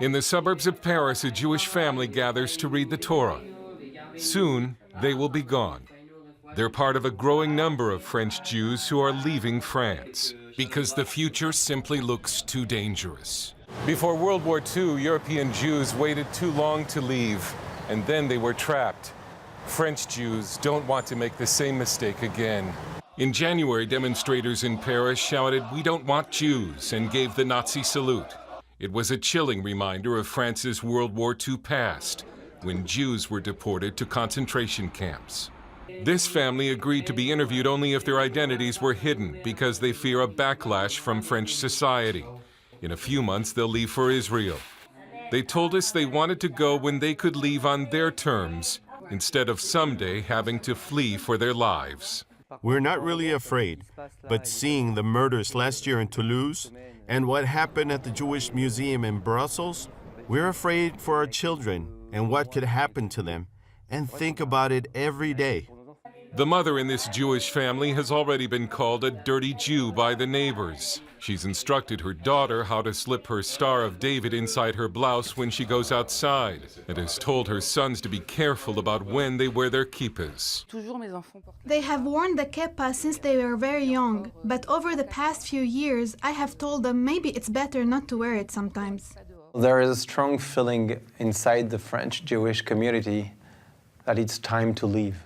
In the suburbs of Paris, a Jewish family gathers to read the Torah. Soon, they will be gone. They're part of a growing number of French Jews who are leaving France because the future simply looks too dangerous. Before World War II, European Jews waited too long to leave, and then they were trapped. French Jews don't want to make the same mistake again. In January, demonstrators in Paris shouted, "We don't want Jews," and gave the Nazi salute. It was a chilling reminder of France's World War II past, when Jews were deported to concentration camps. This family agreed to be interviewed only if their identities were hidden because they fear a backlash from French society. In a few months, they'll leave for Israel. They told us they wanted to go when they could leave on their terms, instead of someday having to flee for their lives. We're not really afraid, but seeing the murders last year in Toulouse and what happened at the Jewish Museum in Brussels, we're afraid for our children and what could happen to them, and think about it every day. The mother in this Jewish family has already been called a dirty Jew by the neighbors. She's instructed her daughter how to slip her Star of David inside her blouse when she goes outside, and has told her sons to be careful about when they wear their kippas. They have worn the kippah since they were very young, but over the past few years, I have told them maybe it's better not to wear it sometimes. There is a strong feeling inside the French Jewish community that it's time to leave.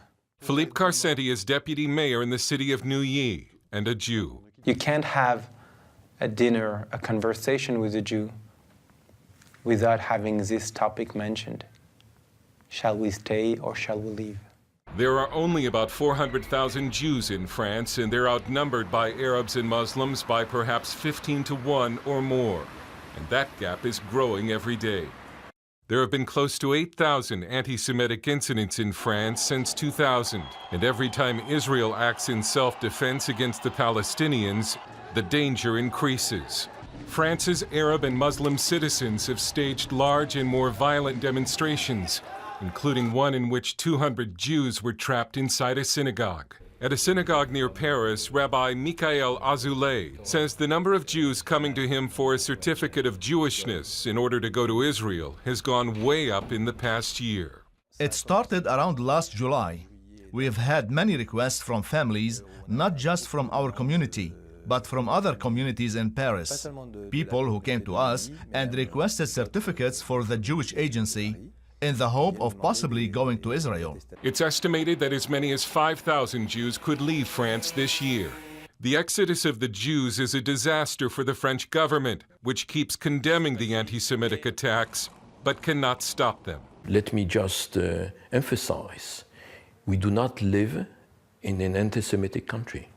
Philippe Carcenti is deputy mayor in the city of Neuilly and a Jew. You can't have a dinner, a conversation with a Jew without having this topic mentioned. Shall we stay or shall we leave? There are only about 400,000 Jews in France, and they're outnumbered by Arabs and Muslims by perhaps 15 to 1 or more. And that gap is growing every day. There have been close to 8,000 anti-Semitic incidents in France since 2000, and every time Israel acts in self-defense against the Palestinians, the danger increases. France's Arab and Muslim citizens have staged large and more violent demonstrations, including one in which 200 Jews were trapped inside a synagogue. At a synagogue near Paris, Rabbi Michael Azoulay says the number of Jews coming to him for a certificate of Jewishness in order to go to Israel has gone way up in the past year. It started around last July. We have had many requests from families, not just from our community, but from other communities in Paris. People who came to us and requested certificates for the Jewish agency in the hope of possibly going to Israel. It's estimated that as many as 5,000 Jews could leave France this year. The exodus of the Jews is a disaster for the French government, which keeps condemning the anti-Semitic attacks, but cannot stop them. Let me just emphasize, we do not live in an anti-Semitic country.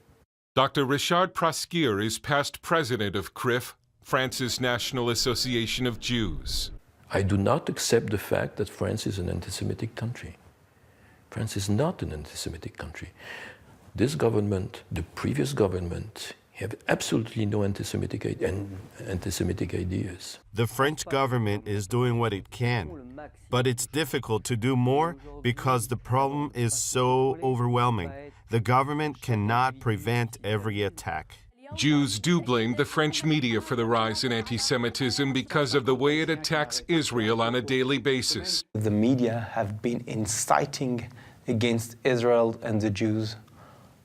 Dr. Richard Prosquier is past president of CRIF, France's National Association of Jews. I do not accept the fact that France is an anti-Semitic country. France is not an anti-Semitic country. This government, the previous government, have absolutely no anti-Semitic ideas. The French government is doing what it can, but it's difficult to do more because the problem is so overwhelming. The government cannot prevent every attack. Jews do blame the French media for the rise in anti-Semitism because of the way it attacks Israel on a daily basis. The media have been inciting against Israel and the Jews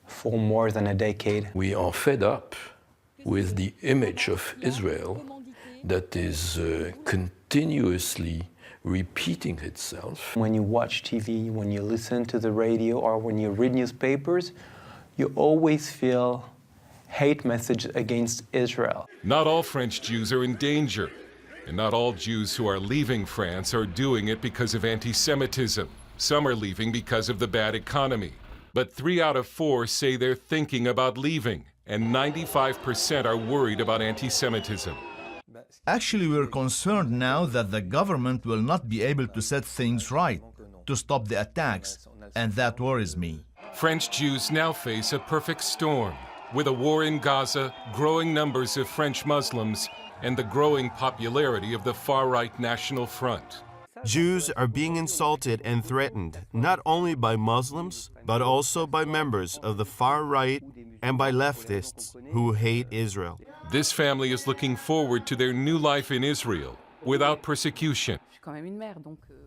for more than a decade. We are fed up with the image of Israel that is continuously repeating itself. When you watch TV, when you listen to the radio, or when you read newspapers, you always feel hate message against Israel. Not all French Jews are in danger, and not all Jews who are leaving France are doing it because of anti-Semitism. Some are leaving because of the bad economy. But 3 out of 4 say they're thinking about leaving, and 95% are worried about anti-Semitism. Actually, we're concerned now that the government will not be able to set things right to stop the attacks, and that worries me. French Jews now face a perfect storm. With a war in Gaza, growing numbers of French Muslims, and the growing popularity of the far-right National Front. Jews are being insulted and threatened, not only by Muslims, but also by members of the far right and by leftists who hate Israel. This family is looking forward to their new life in Israel, without persecution.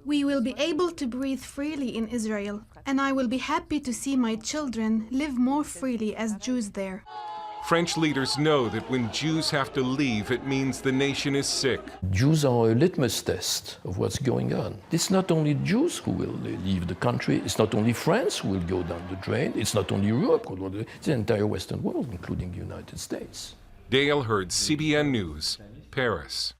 We will be able to breathe freely in Israel, and I will be happy to see my children live more freely as Jews there. French leaders know that when Jews have to leave, it means the nation is sick. Jews are a litmus test of what's going on. It's not only Jews who will leave the country, it's not only France who will go down the drain, it's not only Europe, it's the entire Western world, including the United States. Dale Hurd, CBN News, Paris.